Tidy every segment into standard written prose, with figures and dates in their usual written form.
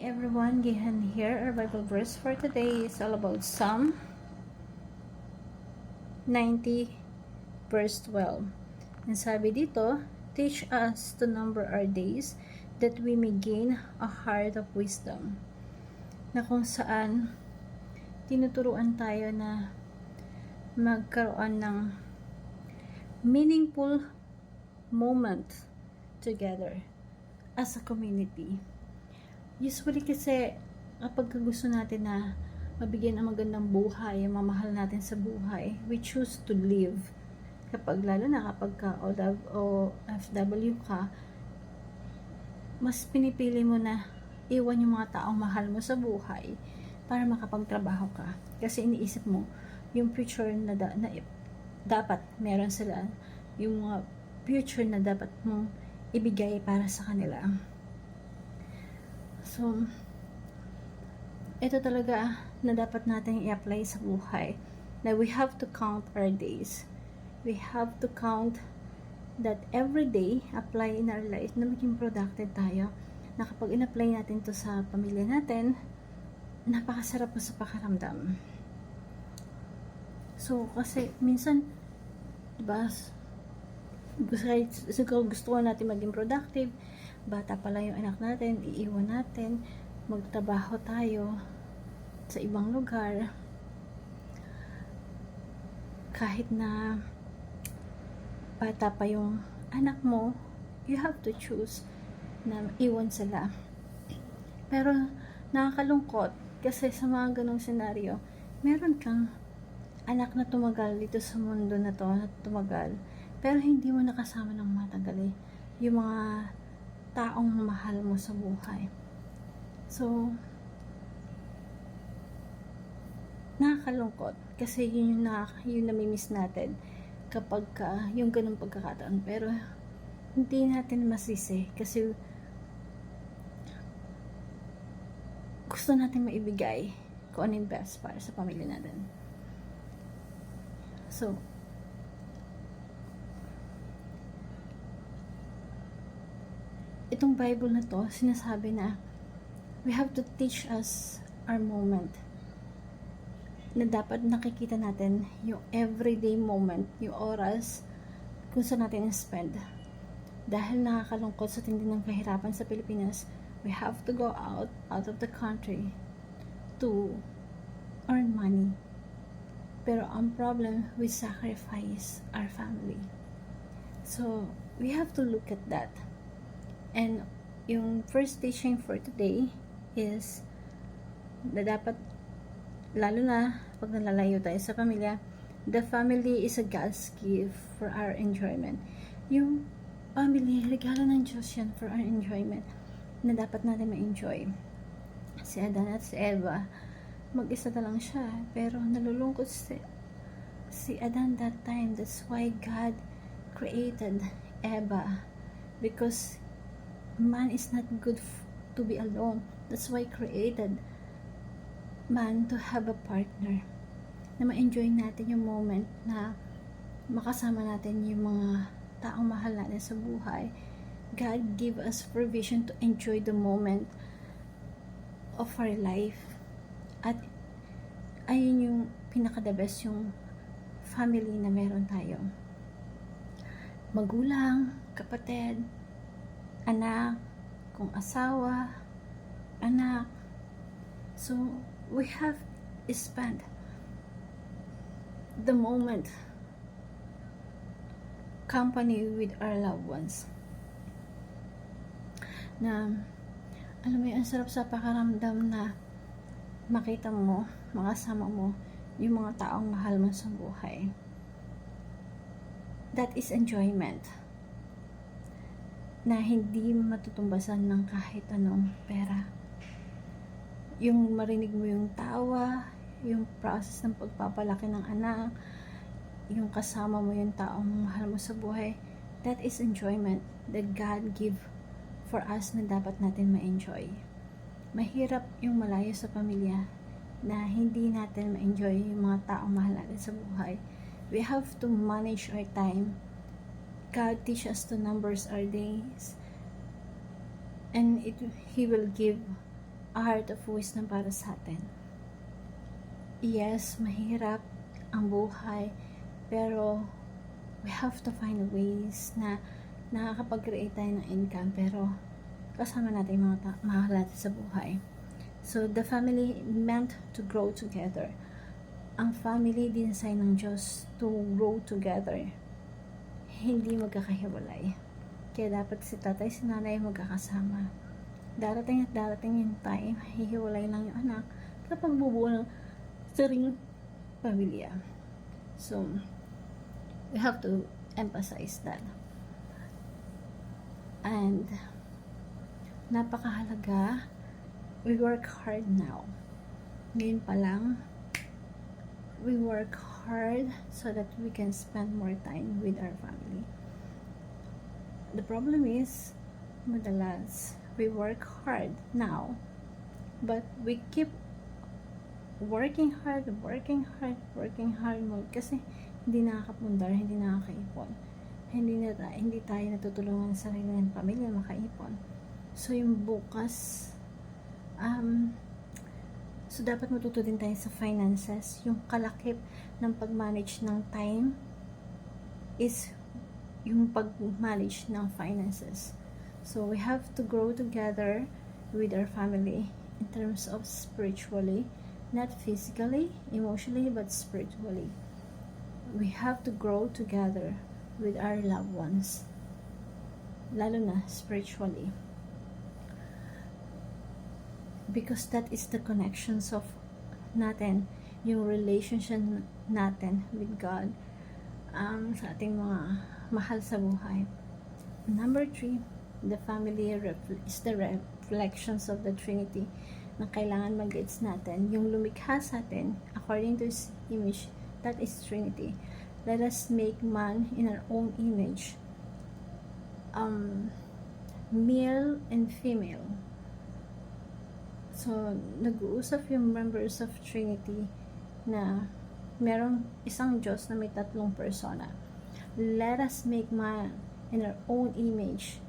Everyone, Gihan here. Our Bible verse for today is all about Psalm 90 verse 12. And sabi dito, teach us to number our days that we may gain a heart of wisdom. Na kung saan tinuturuan tayo na magkaroon ng meaningful moment together as a community. Usually kasi kapag gusto natin na mabigyan ng magandang buhay, mamahal natin sa buhay, we choose to live. Kapag lalo na kapag ka OFW ka, mas pinipili mo na iwan yung mga taong mahal mo sa buhay para makapagtrabaho ka. Kasi iniisip mo yung future na, dapat meron sila, yung mga future na dapat mong ibigay para sa kanila. So, ito talaga na dapat natin i-apply sa buhay. Na we have to count our days. We have to count that every day, apply in our life na maging productive tayo. Na kapag in-apply natin to sa pamilya natin, napakasarap po sa pakaramdam. So, kasi minsan, diba, gusto ko natin maging productive, bata pa lang yung anak natin, iiwan natin, magtrabaho tayo sa ibang lugar, kahit na bata pa yung anak mo, you have to choose na iwan sila. Pero nakakalungkot kasi sa mga ganong senaryo, meron kang anak na tumagal dito sa mundo na to, na tumagal, pero hindi mo nakasama ng matagal yung mga taong mahal mo sa buhay. So, nakakalungkot kasi yun yung namimiss natin kapag yung ganung pagkakataon. Pero hindi natin masisi kasi gusto natin maibigay kung ano yung best para sa pamilya natin. So, itong Bible na to, sinasabi na we have to teach us our moment. Na dapat nakikita natin yung everyday moment, yung oras kung saan natin spend. Dahil nakakalungkot sa tindi ng kahirapan sa Pilipinas, we have to go out of the country to earn money. Pero ang problem, we sacrifice our family. So, we have to look at that. And yung first teaching for today is na dapat, lalo na pag nalalayo tayo sa pamilya, the family is a God's gift for our enjoyment. Yung family, regalo ng Diyos yan for our enjoyment na dapat natin ma-enjoy. Si Adan at si Eva, mag-isa na lang siya, pero nalulungkot si Adan that time. That's why God created Eva, because man is not good to be alone. That's why created man to have a partner, na ma-enjoy natin yung moment na makasama natin yung mga taong mahal natin sa buhay. God give us provision to enjoy the moment of our life. At ayun yung pinaka-the best, yung family na meron tayo. Magulang, kapatid, anak, kung asawa, anak. So, we have spent the moment company with our loved ones. Na, alam mo yun, ang sarap sa pakaramdam na makita mo, makasama mo, yung mga taong mahal mo sa buhay. That is enjoyment na hindi matutumbasan ng kahit anong pera. Yung marinig mo yung tawa, yung process ng pagpapalaki ng anak, yung kasama mo yung taong mahal mo sa buhay, that is enjoyment that God give for us na dapat natin ma-enjoy. Mahirap yung malayo sa pamilya na hindi natin ma-enjoy yung mga taong mahal natin sa buhay. We have to manage our time. God teach us to numbers our days, and He will give a heart of wisdom para sa atin. Yes, mahirap ang buhay, pero we have to find ways na nakakapag-create tayo ng income, pero kasama natin yung mga mahal natin sa buhay. So, the family meant to grow together. Ang family dinesign ng Diyos to grow together. Hindi magkakahiwalay. Kaya dapat si tatay, si nanay magkakasama. Darating at darating yung time, hihiwalay lang yung anak kapag bubuo ng saring pamilya. So, we have to emphasize that. And, napakahalaga, we work hard now. Ngayon pa lang, we work hard so that we can spend more time with our family. The problem is, madalas, we work hard now, but we keep working hard kasi hindi nakakapundar, hindi nakakaipon. Hindi tayo natutulungan sa sarili ng pamilya makaipon. So, yung bukas, so dapat matuto din tayo sa finances. Yung kalakip ng pag-manage ng time is yung pag-manage ng finances. So, we have to grow together with our family in terms of spiritually, not physically, emotionally, but spiritually. We have to grow together with our loved ones, lalo na spiritually, because that is the connections of natin, yung relationship natin with God, sa ating mga mahal sa buhay. Number 3, the family is the reflections of the Trinity na kailangan mag-gets natin. Yung lumikha sa atin according to His image, that is Trinity. Let us make man in our own image, male and female. So, nag-uusap yung members of Trinity na merong isang Diyos na may 3 persona. Let us make man in our own image.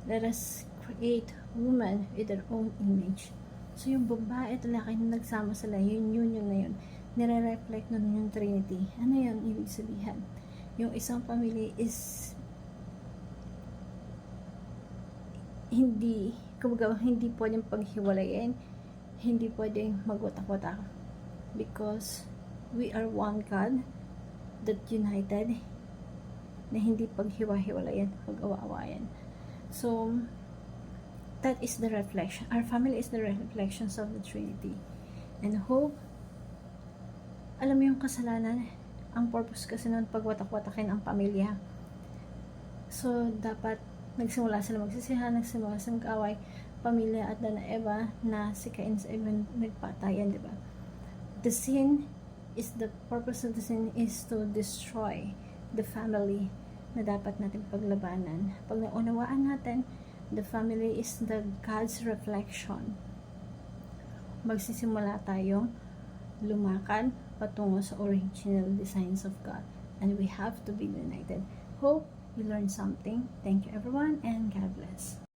Let us create woman with our own image. So, yung babae at lalaki na nagsama sila, yung union na yun, nire-reflect na yung Trinity. Ano yun ibig sabihin? Yung isang family is hindi pwedeng paghiwalayin, hindi pwedeng magwatak-watak, because we are one God that united, na hindi paghiwa-hiwalayan, pag-awa-awayan. So, that is the reflection. Our family is the reflections of the Trinity. And hope, alam mo yung kasalanan, ang purpose kasi nun pagwatak-watakin ang pamilya. So, dapat nagsimula sila magsisihan, nagsimula sila mag-away, pamilya at Adán na Eva, na si Cain sa Eva nagpatayan, di ba? The purpose of the sin is to destroy the family na dapat natin paglabanan. Pag naunawaan natin, the family is the God's reflection. Magsisimula tayong lumakad patungo sa original designs of God. And we have to be united. Hope you learned something. Thank you everyone and God bless.